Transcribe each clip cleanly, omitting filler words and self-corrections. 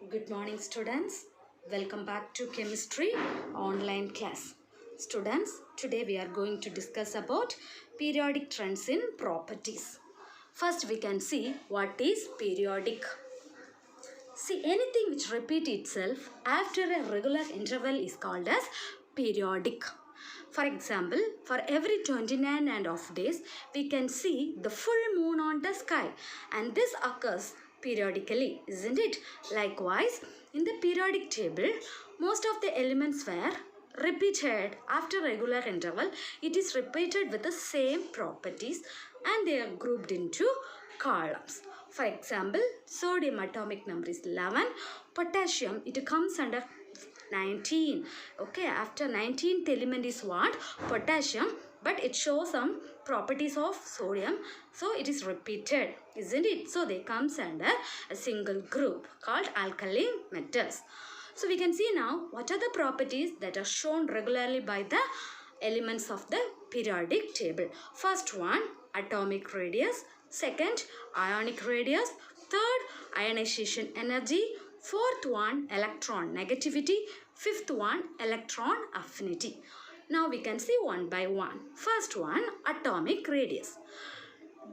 Good morning, students. Welcome back to chemistry online class. Students, today we are going to discuss about periodic trends in properties. First, we can see what is periodic. See, anything which repeats itself after a regular interval is called as periodic. For example, for every 29 and off days, we can see the full moon on the sky, and this occurs periodically, isn't it? Likewise, in the periodic table, most of the elements were repeated after regular interval. It is repeated with the same properties and they are grouped into columns. For example, sodium atomic number is 11, potassium it comes under 19. Okay, after 19th element is what? Potassium, but it shows some properties of sodium, so it is repeated, isn't it? So they comes under a single group called alkaline metals. So we can see now what are the properties that are shown regularly by the elements of the periodic table. First one, atomic radius. Second, ionic radius. Third, ionization energy. Fourth one, electron negativity. Fifth one, electron affinity. Now we can see one by one. First one, atomic radius.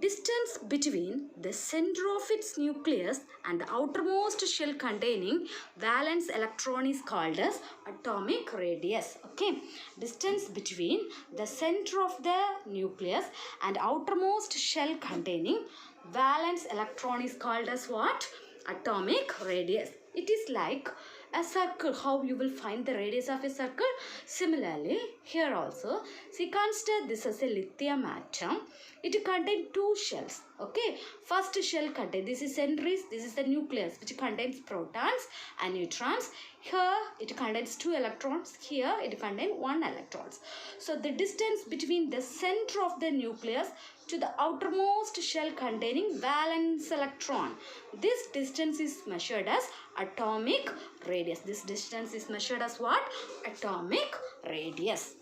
Distance between the center of its nucleus and the outermost shell containing valence electron is called as atomic radius. Okay, distance between the center of the nucleus and outermost shell containing valence electron is called as what? Atomic radius. It is like a circle. How you will find the radius of a circle? Similarly, here also, see, consider this as a lithium atom. It contains two shells. Okay, first shell contains, this is centris, this is the nucleus which contains protons and neutrons. Here it contains two electrons, here it contains one electron. So the distance between the center of the nucleus to the outermost shell containing valence electron, this distance is measured as atomic radius. This distance is measured as what? Atomic radius.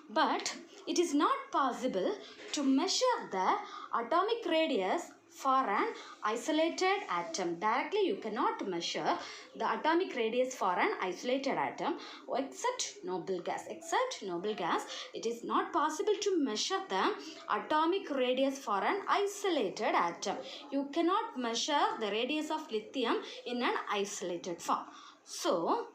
But it is not possible to measure the atomic radius for an isolated atom. Directly you cannot measure the atomic radius for an isolated atom except noble gas. Except noble gas, it is not possible to measure the atomic radius for an isolated atom. You cannot measure the radius of lithium in an isolated form. So,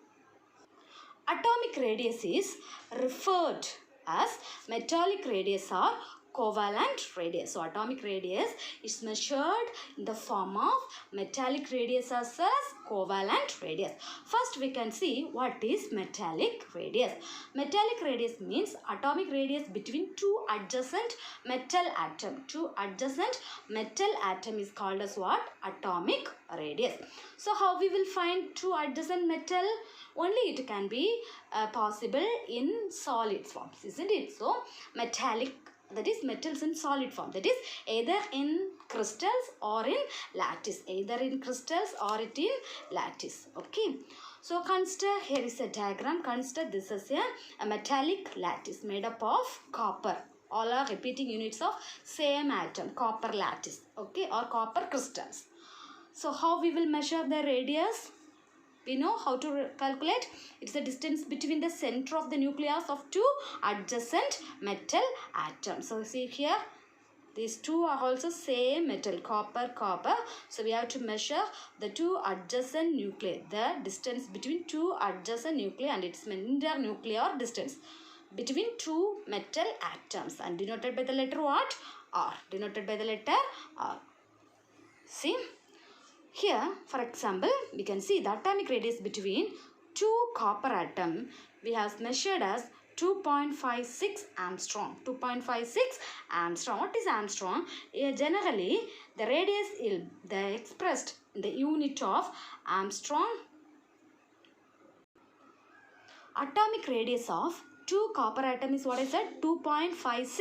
atomic radius is referred as metallic radius or covalent radius. So atomic radius is measured in the form of metallic radius as well as covalent radius. First we can see what is metallic radius. Metallic radius means atomic radius between two adjacent metal atom. Two adjacent metal atom is called as what? Atomic radius. So how we will find two adjacent metal? Only it can be possible in solid forms, isn't it? So metallic, that is metals in solid form, that is either in crystals or in lattice, either in crystals or it in lattice. Okay, so consider, here is a diagram. Consider this as a metallic lattice made up of copper. All are repeating units of same atom, copper lattice, okay, or copper crystals. So how we will measure the radius? We know how to calculate. It's the distance between the center of the nucleus of two adjacent metal atoms. So see here, these two are also same metal, copper, copper. So we have to measure the two adjacent nuclei, the distance between two adjacent nuclei and its internuclear distance between two metal atoms, and denoted by the letter what? R. Denoted by the letter R. See? Here, for example, we can see the atomic radius between two copper atom we have measured as 2.56 Armstrong. 2.56 Armstrong. What is Armstrong? Generally, the radius is expressed in the unit of Armstrong. Atomic radius of two copper atom is what I said? 2.56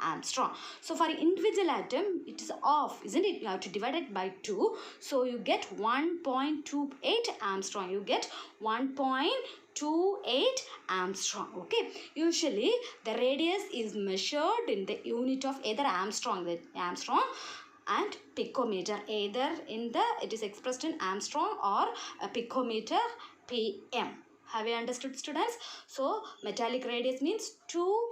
Armstrong. So for individual atom, it is off, isn't it? You have to divide it by 2. So you get 1.28 Armstrong. You get 1.28 Armstrong. Okay. Usually the radius is measured in the unit of either Armstrong. The Armstrong and picometer. Either it is expressed in Armstrong or a picometer PM. Have you understood, students? So metallic radius means two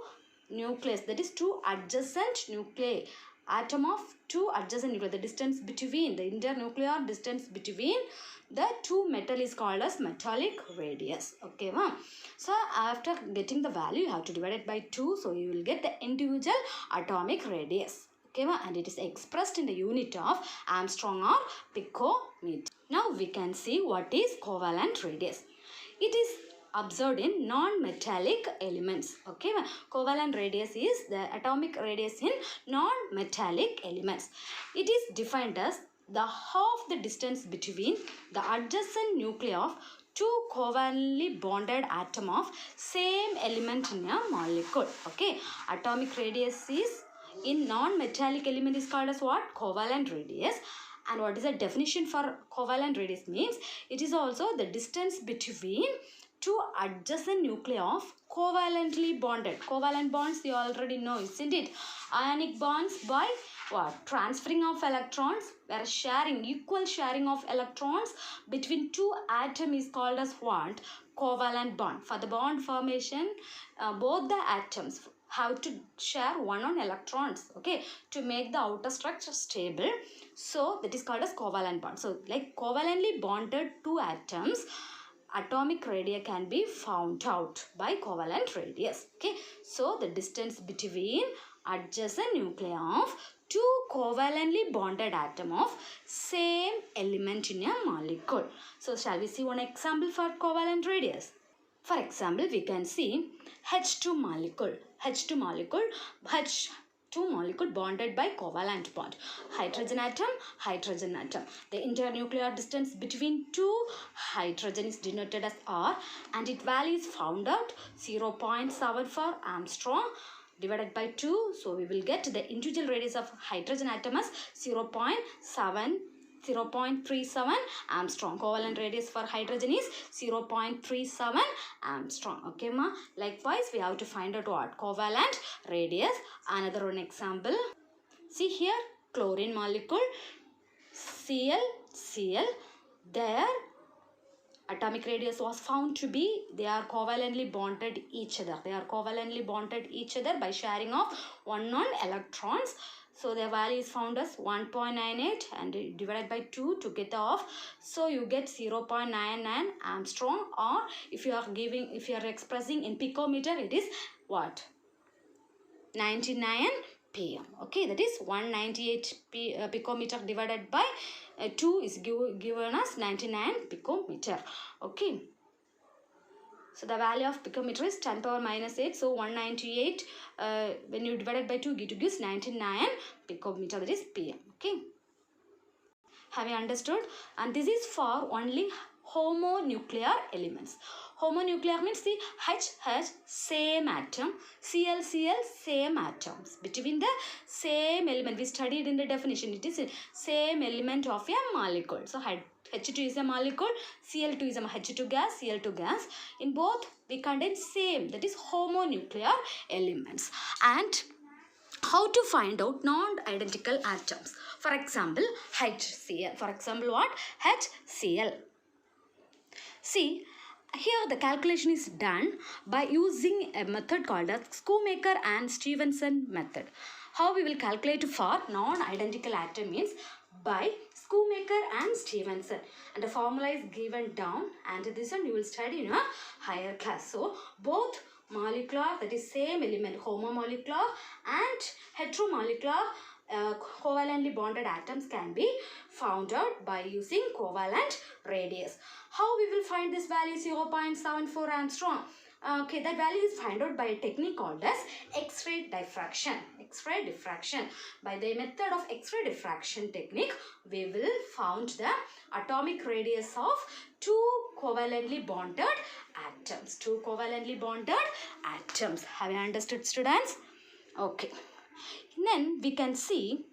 nucleus, that is two adjacent nuclei. Atom of two adjacent nuclei. The distance between the internuclear distance between the two metal is called as metallic radius. Okay, ma'am. So after getting the value, you have to divide it by 2. So you will get the individual atomic radius. Okay, ma'am. And it is expressed in the unit of Armstrong or picometer. Now we can see what is covalent radius. It is observed in non-metallic elements. Okay, covalent radius is the atomic radius in non-metallic elements. It is defined as the half the distance between the adjacent nuclei of two covalently bonded atom of same element in a molecule. Okay, atomic radius is in non-metallic element is called as what? Covalent radius. And what is the definition for covalent radius? Means it is also the distance between two adjacent nuclei of covalently bonded. Covalent bonds you already know, isn't it? Ionic bonds by what? Transferring of electrons, where equal sharing of electrons between two atoms is called as what? Covalent bond. For the bond formation, both the atoms have to share one electrons, okay, to make the outer structure stable. So that is called as covalent bond. So like covalently bonded two atoms, atomic radii can be found out by covalent radius. Okay, so the distance between adjacent nuclei of two covalently bonded atom of same element in a molecule. So shall we see one example for covalent radius? For example, we can see H2 molecule. H2 molecule bonded by covalent bond. Hydrogen atom, hydrogen atom. The internuclear distance between two hydrogen is denoted as R, and its value is found out 0.74 Armstrong divided by 2. So we will get the individual radius of hydrogen atom as 0.37 Armstrong. Covalent radius for hydrogen is 0.37 Armstrong. Okay, ma. Likewise, we have to find out what? Covalent radius. Another one example. See here, chlorine molecule, Cl. Their atomic radius was found to be, they are covalently bonded each other. They are covalently bonded each other by sharing of one electrons. So their value is found as 1.98 and divided by 2 to get off. So you get 0.99 Armstrong, or if you are expressing in picometer, it is what? 99 PM. Okay, that is 198 picometer divided by 2 is given as 99 picometer. Okay. So the value of picometer is 10 power minus 8. So 198 when you divide it by 2 it gives 99 picometer, that is PM. Okay. Have you understood? And this is for only homonuclear elements. Homonuclear means the H same atom, Cl same atoms between the same element. We studied in the definition. It is the same element of a molecule. So H2 is a molecule, Cl2 is a H2 gas, Cl2 gas. In both we contain same, that is homonuclear elements. And how to find out non-identical atoms? For example, HCl. For example, what? HCl. See, here the calculation is done by using a method called as Shoemaker and Stevenson method. How we will calculate for non-identical atom means by Shoemaker and Stevenson, and the formula is given down, and this one you will study in a higher class. So both molecular, that is same element, homomolecular and heteromolecular covalently bonded atoms can be found out by using covalent radius. How we will find this value? 0.74 Armstrong. Okay, that value is found out by a technique called as X-ray diffraction. X-ray diffraction. By the method of X-ray diffraction technique, we will found the atomic radius of two covalently bonded atoms. Two covalently bonded atoms. Have you understood, students? Okay. Then we can see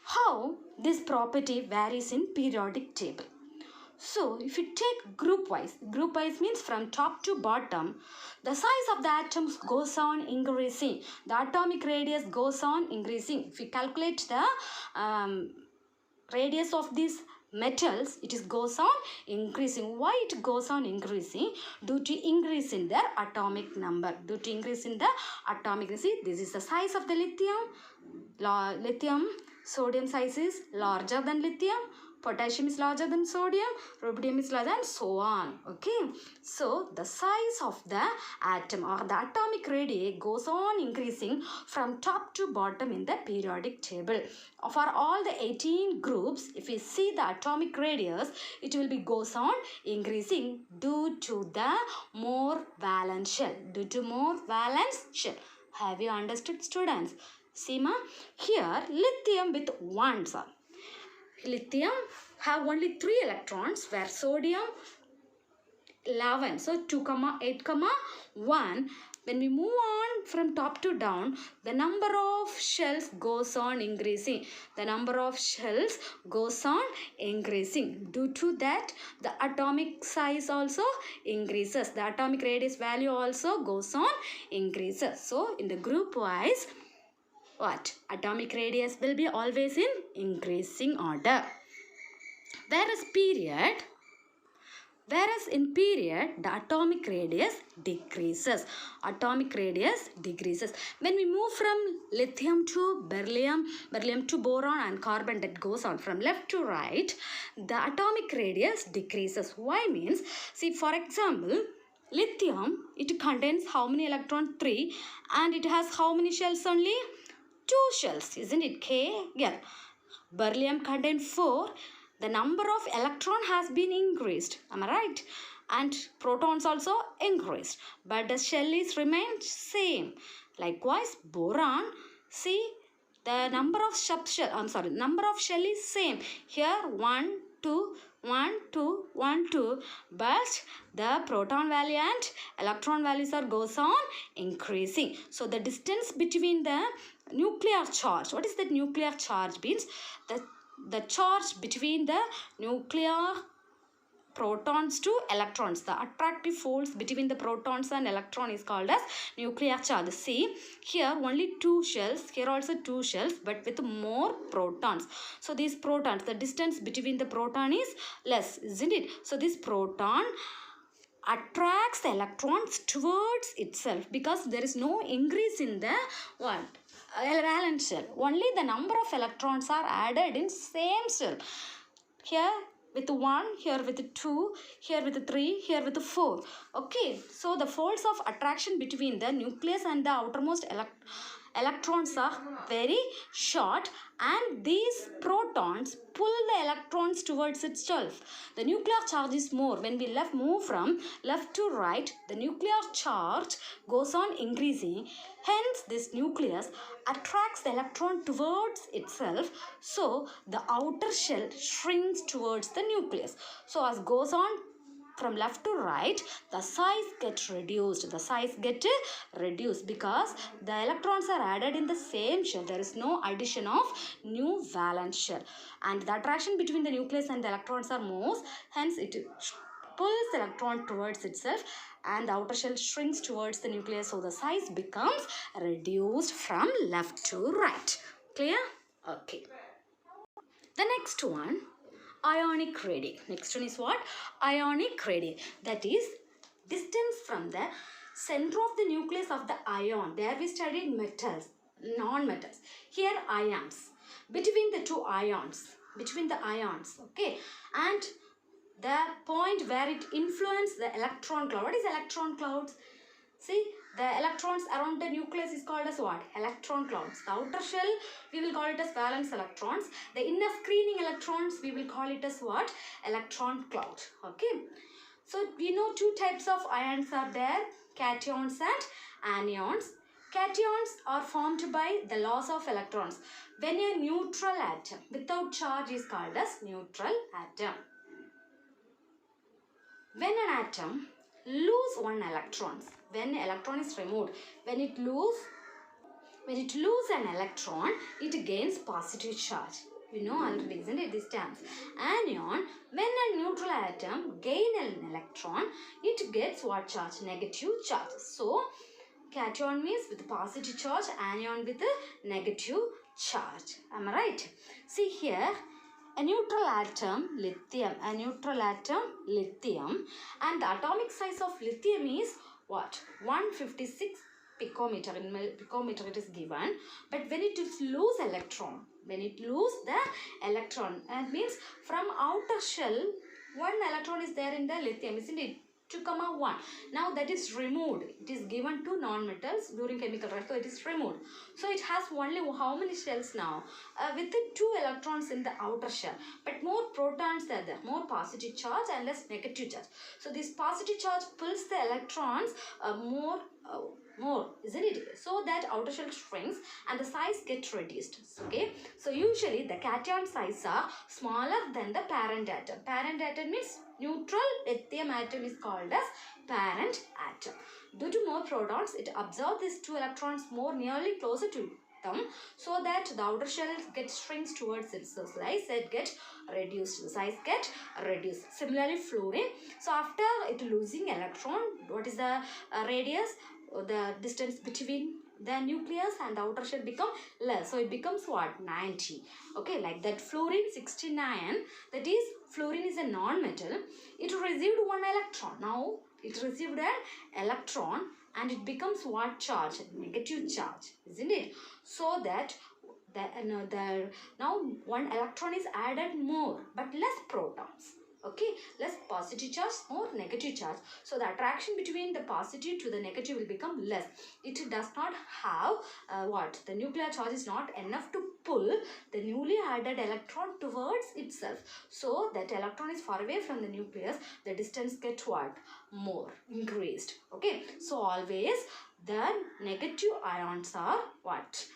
how this property varies in periodic table. So if you take group wise means from top to bottom, the size of the atoms goes on increasing. The atomic radius goes on increasing. If we calculate the radius of these metals, it goes on increasing. Why it goes on increasing? Due to increase in their atomic number. Due to increase in the atomic, see, this is the size of the lithium. Sodium size is larger than lithium. Potassium is larger than sodium, rubidium is larger, and so on. Okay, so the size of the atom or the atomic radii goes on increasing from top to bottom in the periodic table. For all the 18 groups, if we see the atomic radius, it will be goes on increasing due to the more valence shell. Due to more valence shell. Have you understood, students? See ma, here lithium with 1 cell. Lithium have only 3 electrons, where sodium 11. So 2, 8, 1. When we move on from top to down, the number of shells goes on increasing. The number of shells goes on increasing. Due to that, the atomic size also increases. The atomic radius value also goes on increases. So in the group wise, what? Atomic radius will be always in increasing order. Whereas in period, the atomic radius decreases. Atomic radius decreases. When we move from lithium to beryllium to boron and carbon, that goes on from left to right, the atomic radius decreases. Why means, see, for example, lithium, it contains how many electrons? 3, and it has how many shells only? 2 shells, isn't it? K, yeah. Beryllium contains 4. The number of electron has been increased. Am I right? And protons also increased. But the shell is remained same. Likewise, boron, see, the number of number of shell is same. Here 1, 2, 1, 2, 1, 2. But the proton value and electron values goes on increasing. So the distance between the nuclear charge. What is that nuclear charge means? The charge between the nuclear protons to electrons. The attractive force between the protons and electron is called as nuclear charge. See, here only 2 shells, here also 2 shells, but with more protons. So these protons, the distance between the proton is less, isn't it? So this proton attracts the electrons towards itself because there is no increase in the what? Valence shell. Only the number of electrons are added in same shell. Here with 1, here with 2, here with 3, here with 4. Okay, so the force of attraction between the nucleus and the outermost electrons are very short, and these protons pull the electrons towards itself. The nuclear charge is more. When we move from left to right, the nuclear charge goes on increasing. Hence, this nucleus attracts the electron towards itself. So, the outer shell shrinks towards the nucleus. So, as goes on from left to right, the size gets reduced. The size gets reduced because the electrons are added in the same shell. There is no addition of new valence shell. And the attraction between the nucleus and the electrons are more. Hence, it pulls the electron towards itself and the outer shell shrinks towards the nucleus. So, the size becomes reduced from left to right. Clear? Okay. The next one, ionic radii. Next one is what? Ionic radii. That is distance from the center of the nucleus of the ion. There we studied metals, non-metals. Here ions. Between the two ions. Between the ions. Okay. And the point where it influences the electron cloud. What is electron clouds? See, the electrons around the nucleus is called as what? Electron clouds. The outer shell, we will call it as valence electrons. The inner screening electrons, we will call it as what? Electron cloud. Okay. So, we know 2 types of ions are there. Cations and anions. Cations are formed by the loss of electrons. When a neutral atom without charge is called as neutral atom. When an atom lose 1 electron, when electron is removed, when it lose an electron, it gains positive charge. You know already, isn't it, these terms? Anion, when a neutral atom gain an electron, it gets what charge? Negative charge. So, cation means with positive charge, anion with a negative charge. Am I right? See here, a neutral atom, lithium, and the atomic size of lithium is what? 156 picometer. In picometer it is given, but when it is lose electron, when it lose the electron, and means from outer shell, one electron is there in the lithium, isn't it? 2,1. Now that is removed. It is given to non-metals during chemical reaction. So it is removed. So it has only how many shells now? With the 2 electrons in the outer shell. But more protons are there. More positive charge and less negative charge. So this positive charge pulls the electrons more, isn't it? So that outer shell shrinks and the size gets reduced. Okay. So usually the cation size are smaller than the parent atom. Parent atom means neutral lithium atom is called as parent atom. Due to more protons, it absorbs these 2 electrons more nearly closer to them, so that the outer shell gets shrinks towards it. So size get reduced. The size get reduced. Similarly, fluorine. So after it losing electron, what is the radius? The distance between the nucleus and the outer shell become less. So it becomes what? 90. Okay, like that. Fluorine 69. That is, fluorine is a non-metal. It received 1 electron. Now it received an electron and it becomes what charge? Negative charge, isn't it? So that now 1 electron is added more but less protons. Okay, less positive charge, more negative charge. So the attraction between the positive to the negative will become less. It does not have the nuclear charge is not enough to pull the newly added electron towards itself. So that electron is far away from the nucleus. The distance gets what? More increased. Okay, so always the negative ions are what?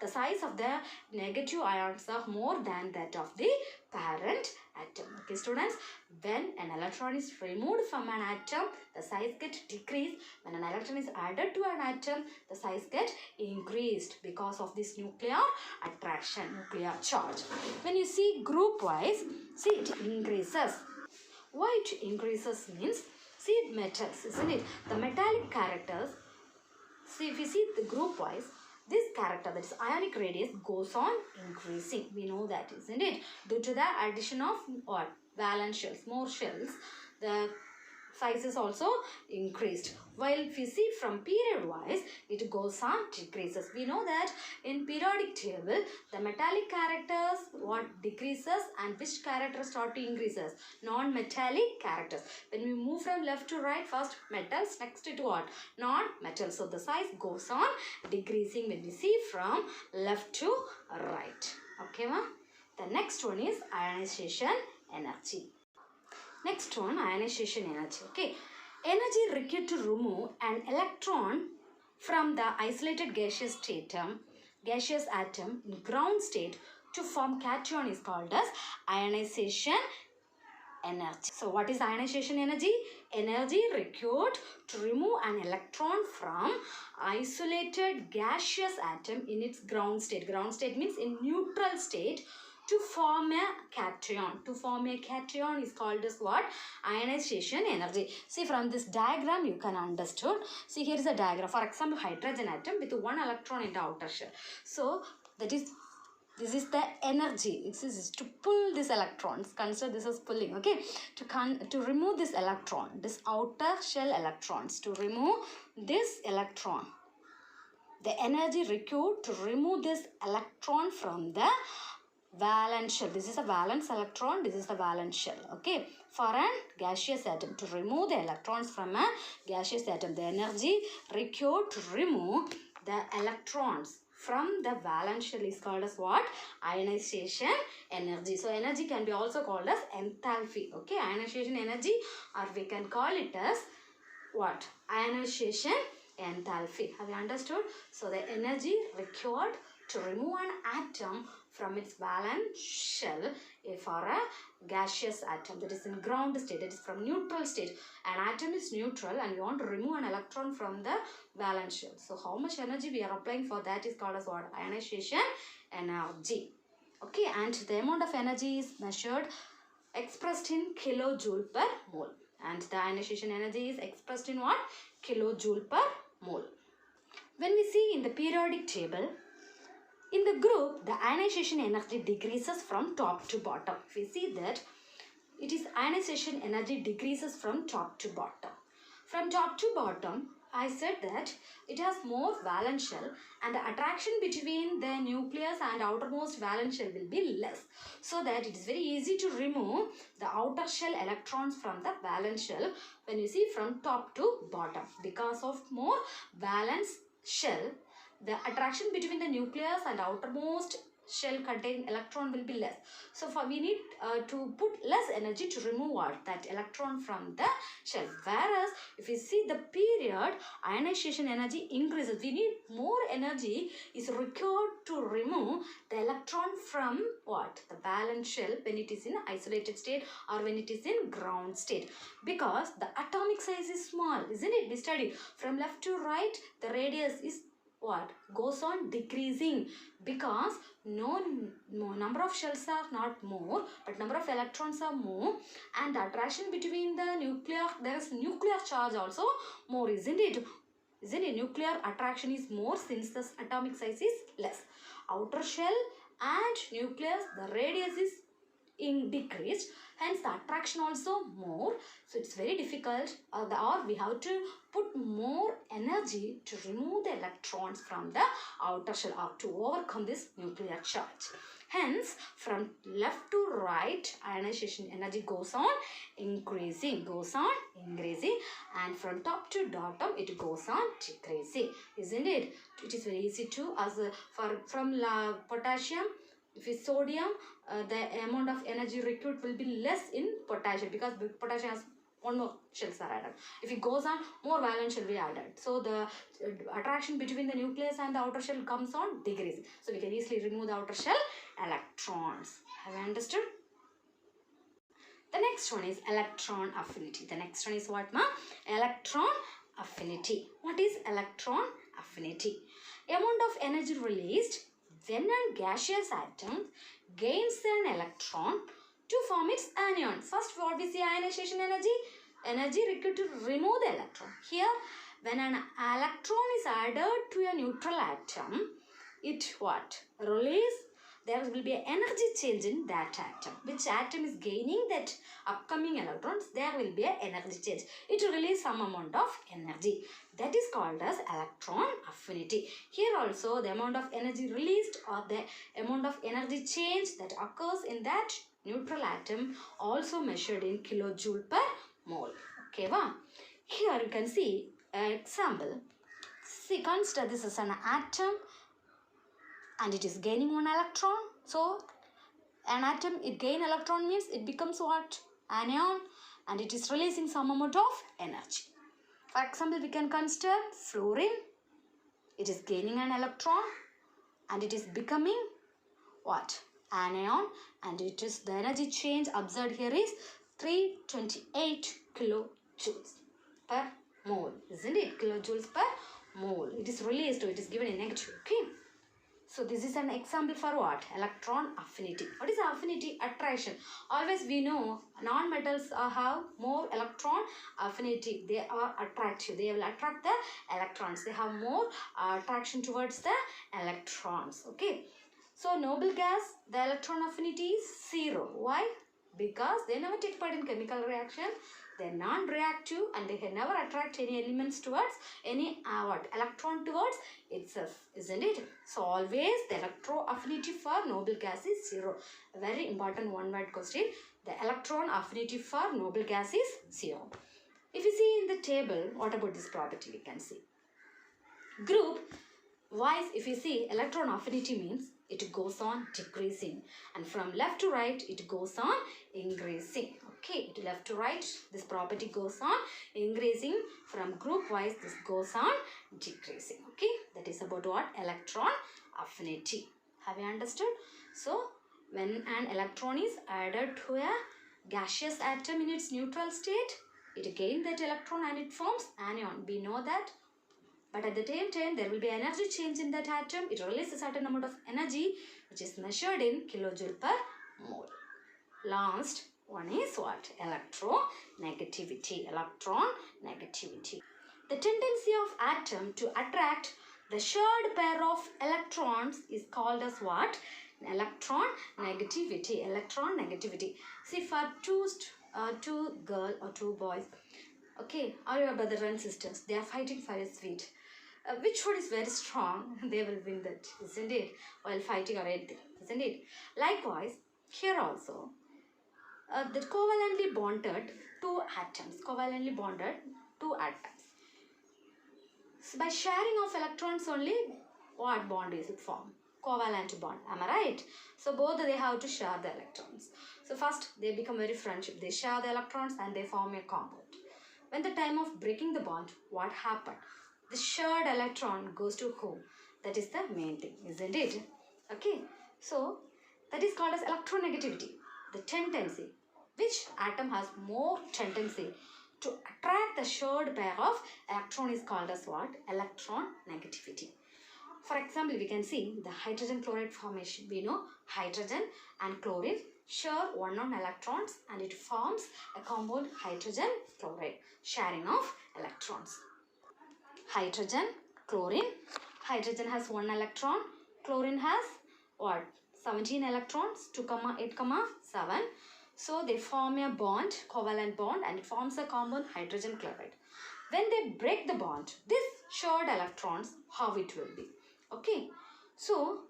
The size of the negative ions are more than that of the parent atom. Okay, students, when an electron is removed from an atom, the size gets decreased. When an electron is added to an atom, the size gets increased because of this nuclear attraction, nuclear charge. When you see group wise, see it increases. Why it increases means, see metals, isn't it? The metallic characters, see if you see the group wise, this character, that is ionic radius, goes on increasing. We know that, isn't it? Due to the addition of what? Valence shells, more shells, the size is also increased. While if you see from period wise, it goes on decreases. We know that in periodic table, the metallic characters what decreases and which characters start to increases? Non-metallic characters. When we move from left to right, first metals, next to what? Non-metals. So the size goes on decreasing when we see from left to right. Okay, ma? The next one is ionization energy. Next one, ionization energy. Okay, energy required to remove an electron from the isolated gaseous atom in ground state to form cation is called as ionization energy. So what is ionization energy? Energy required to remove an electron from isolated gaseous atom in its ground state. Ground state means in neutral state, to form a cation. To form a cation is called as what? Ionization energy. See, from this diagram you can understand. See, here is a diagram. For example, hydrogen atom with 1 electron in the outer shell. So that is, this is the energy. This is to pull these electrons. Consider this as pulling. Okay, to remove this electron, this outer shell electrons, to remove this electron, the energy required to remove this electron from the valence shell. This is a valence electron, this is the valence shell. Okay, for a gaseous atom, to remove the electrons from a gaseous atom, the energy required to remove the electrons from the valence shell is called as what? Ionization energy. So energy can be also called as enthalpy. Okay, ionization energy, or we can call it as what? Ionization enthalpy. Have you understood? So the energy required to remove an atom from its valence shell for a gaseous atom, that is in ground state, that is from neutral state. An atom is neutral and you want to remove an electron from the valence shell. So how much energy we are applying for that is called as what? Ionization energy. Okay, and the amount of energy is measured, expressed in kilojoule per mole. And the ionization energy is expressed in what? Kilojoule per mole. When we see in the periodic table, in the group, the ionization energy decreases from top to bottom. We see that it is ionization energy decreases from top to bottom. From top to bottom, I said that it has more valence shell and the attraction between the nucleus and outermost valence shell will be less. So that it is very easy to remove the outer shell electrons from the valence shell when you see from top to bottom. Because of more valence shell, the attraction between the nucleus and outermost shell containing electron will be less. So we need to put less energy to remove what? That electron from the shell. Whereas if you see the period, ionization energy increases. We need more energy is required to remove the electron from what? The valence shell when it is in isolated state or when it is in ground state. Because the atomic size is small, isn't it? We studied from left to right, the radius is what? Goes on decreasing because no number of shells are not more, but number of electrons are more, and the attraction between the nuclear, there is nuclear charge also more, isn't it? Isn't it? Nuclear attraction is more since the atomic size is less. Outer shell and nucleus, the radius is decreased, hence the attraction also more. So it's very difficult, or we have to put more energy to remove the electrons from the outer shell or to overcome this nuclear charge. Hence, from left to right, ionization energy goes on increasing, and from top to bottom, it goes on decreasing, isn't it? It is very easy to, from potassium, if it's sodium, the amount of energy required will be less in potassium because potassium has one more shells are added. If it goes on, more valence shell will be added. So the attraction between the nucleus and the outer shell comes on decreasing. So we can easily remove the outer shell electrons. Have you understood? The next one is electron affinity. The next one is what, ma? Electron affinity. What is electron affinity? Amount of energy released when a gaseous atom gains an electron to form its anion. First, what we see ionization energy? Energy required to remove the electron. Here, when an electron is added to a neutral atom, it what? Release. There will be an energy change in that atom. Which atom is gaining that upcoming electrons, there will be an energy change. It will release some amount of energy. That is called as electron affinity. Here also the amount of energy released or the amount of energy change that occurs in that neutral atom also measured in kilojoule per mole. Okay, wow. Here you can see an example. See, consider this is an atom and it is gaining one electron. So an atom, it gain electron means it becomes what? Anion, and it is releasing some amount of energy. For example, we can consider fluorine. It is gaining an electron and it is becoming what? Anion, and it is the energy change observed here is 328 kilojoules per mole. Isn't it? Kilojoules per mole. It is released, so it is given in negative. Okay. So this is an example for what? Electron affinity. What is affinity? Attraction. Always we know non-metals have more electron affinity. They are attractive. They will attract the electrons. They have more attraction towards the electrons. Okay. So noble gas, the electron affinity is 0. Why? Because they never take part in chemical reaction. They are non-reactive and they can never attract any elements towards any electron towards itself, isn't it? So always the electron affinity for noble gas is 0. A very important one-word question. The electron affinity for noble gas is 0. If you see in the table, what about this property we can see? Group wise, if you see electron affinity means it goes on decreasing, and from left to right it goes on increasing. Okay, left to right this property goes on increasing. From group wise this goes on decreasing. Okay, that is about what? Electron affinity. Have you understood? So when an electron is added to a gaseous atom in its neutral state, it gains that electron and it forms anion. We know that But at the same time, there will be energy change in that atom. It releases a certain amount of energy which is measured in kilojoule per mole. Last one is what? Electronegativity. Electronegativity. The tendency of atom to attract the shared pair of electrons is called as what? Electron negativity. Electron negativity. See, for two girls or two boys, okay, or your brother and sisters, they are fighting for a sweet. Which one is very strong? They will win that, isn't it? While fighting or anything, isn't it? Likewise, here also, the covalently bonded two atoms. Covalently bonded two atoms. So by sharing of electrons only, what bond is it formed? Covalent bond. Am I right? So both they have to share the electrons. So first they become very friendship. They share the electrons and they form a compound. When the time of breaking the bond, what happened? The shared electron goes to who? That is the main thing, isn't it? Okay. So that is called as electronegativity. The tendency. Which atom has more tendency to attract the shared pair of electron is called as what? Electron negativity. For example, we can see the hydrogen chloride formation. We know hydrogen and chlorine share one electrons and it forms a compound hydrogen chloride, sharing of electrons. Hydrogen, chlorine. Hydrogen has 1 electron. Chlorine has what? 17 electrons, 2, 8, 7. So they form a bond, covalent bond, and it forms a compound hydrogen chloride. When they break the bond, this shared electrons, how it will be? Okay. So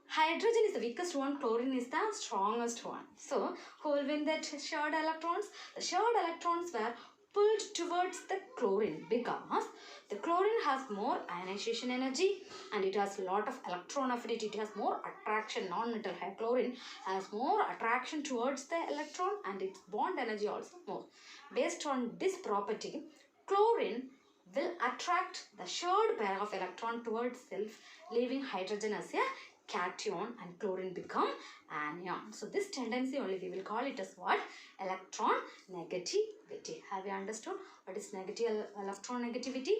hydrogen is the weakest one, chlorine is the strongest one. So who will win that shared electrons? The shared electrons were pulled towards the chlorine because the chlorine has more ionization energy and it has a lot of electron affinity. It has more attraction. Non-metal chlorine has more attraction towards the electron and its bond energy also more. Based on this property, chlorine will attract the shared pair of electron towards self, leaving hydrogen as a cation and chlorine become anion. So this tendency only we will call it as what? Electron negativity. Have you understood what is electron negativity?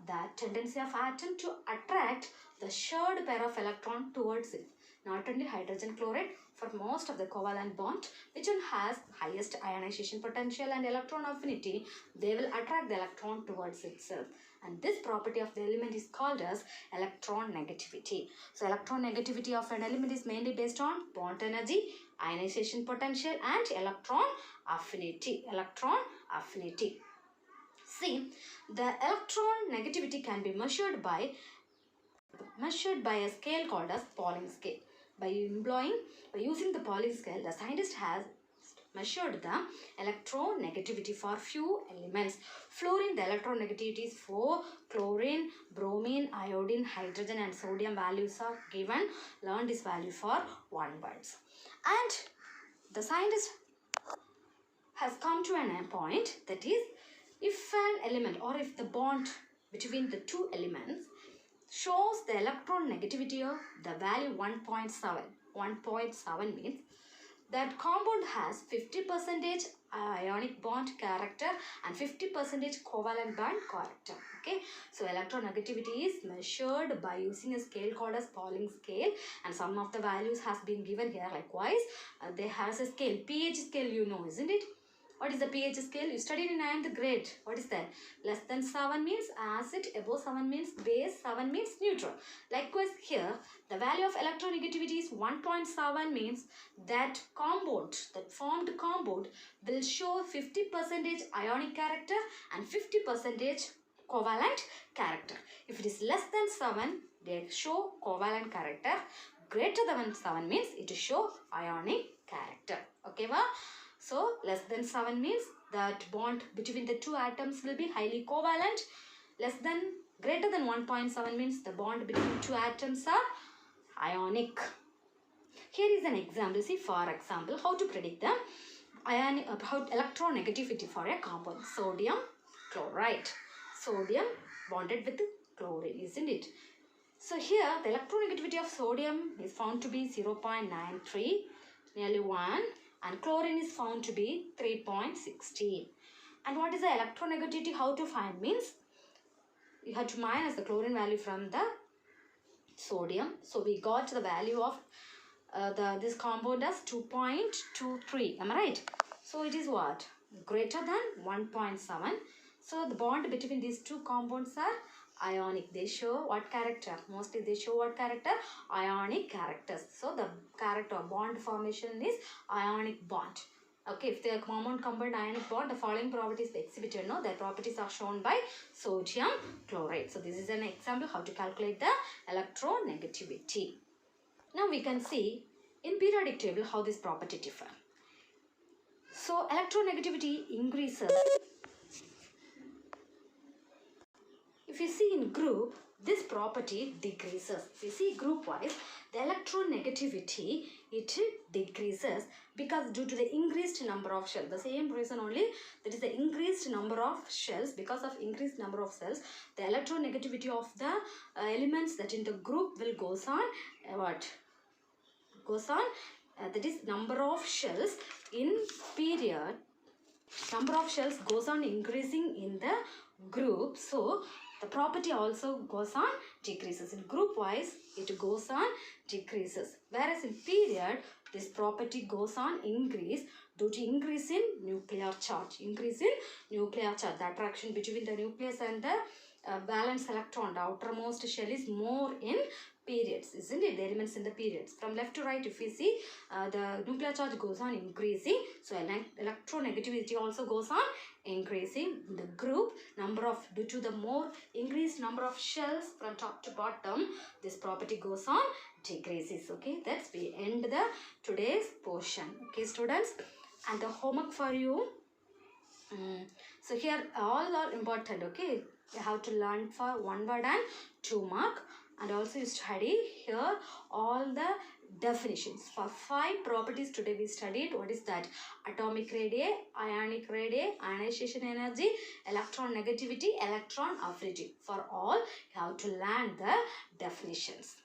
The tendency of atom to attract the shared pair of electron towards it. Not only hydrogen chloride, for most of the covalent bond, which one has highest ionization potential and electron affinity, they will attract the electron towards itself. And this property of the element is called as electron negativity. So electron negativity of an element is mainly based on bond energy, ionization potential and electron affinity. Electron affinity. See, the electron negativity can be measured by a scale called as Pauling scale. By using the Pauling scale, the scientist has measured the electronegativity for few elements. Fluorine, the electronegativity is 4. Chlorine, bromine, iodine, hydrogen and sodium values are given. Learn this value for 1 words. And the scientist has come to an point, that is, if an element or if the bond between the two elements shows the electron negativity of the value 1.7. 1.7 means that compound has 50% ionic bond character and 50% covalent bond character. Okay, so electronegativity is measured by using a scale called as Pauling scale, and some of the values has been given here. Likewise, there has a scale, pH scale, you know, isn't it? What is the pH scale? You studied in 9th grade. What is that? Less than 7 means acid, above 7 means base, 7 means neutral. Likewise here, the value of electronegativity is 1.7 means that compound, that formed compound will show 50% ionic character and 50% covalent character. If it is less than 7, they show covalent character. Greater than 7 means it will show ionic character. Okay, well? So, less than 7 means that bond between the two atoms will be highly covalent. Greater than 1.7 means the bond between two atoms are ionic. Here is an example. See, for example, how to predict the electronegativity for a compound. Sodium chloride. Sodium bonded with chlorine, isn't it? So, here the electronegativity of sodium is found to be 0.93, nearly 1. And chlorine is found to be 3.16. And what is the electronegativity? How to find means, you have to minus the chlorine value from the sodium. So we got the value of this compound as 2.23. Am I right? So it is what? Greater than 1.7. So the bond between these two compounds are ionic. They show what character? Mostly they show what character? Ionic characters. So the character bond formation is ionic bond. Okay, if they are common combined ionic bond, the following properties are exhibited. No, their properties are shown by sodium chloride. So this is an example how to calculate the electronegativity. Now we can see in periodic table how this property differ. So electronegativity increases. If you see in group, this property decreases. If you see group wise, the electronegativity, it decreases because due to the increased number of shells. The same reason only, that is the increased number of shells. Because of increased number of cells, the electronegativity of the elements that in the group will goes on what? Goes on that is number of shells in period. Number of shells goes on increasing in the group. So the property also goes on decreases. In group wise, it goes on decreases. Whereas in period, this property goes on increase due to increase in nuclear charge. Increase in nuclear charge. The attraction between the nucleus and the valence electron, the outermost shell, is more in periods, isn't it? The elements in the periods. From left to right, if we see, the nuclear charge goes on increasing. So electronegativity also goes on increasing. In the group, number of, due to the more increased number of shells from top to bottom, this property goes on decreases. Okay, that's we end the today's portion. Okay, students, and the homework for you. So here all are important. Okay, you have to learn for 1 word and 2 mark, and also you study here all the definitions for 5 properties. Today we studied what is that: atomic radii, ionic radii, ionization energy, electron negativity, electron affinity. For all you have to learn the definitions.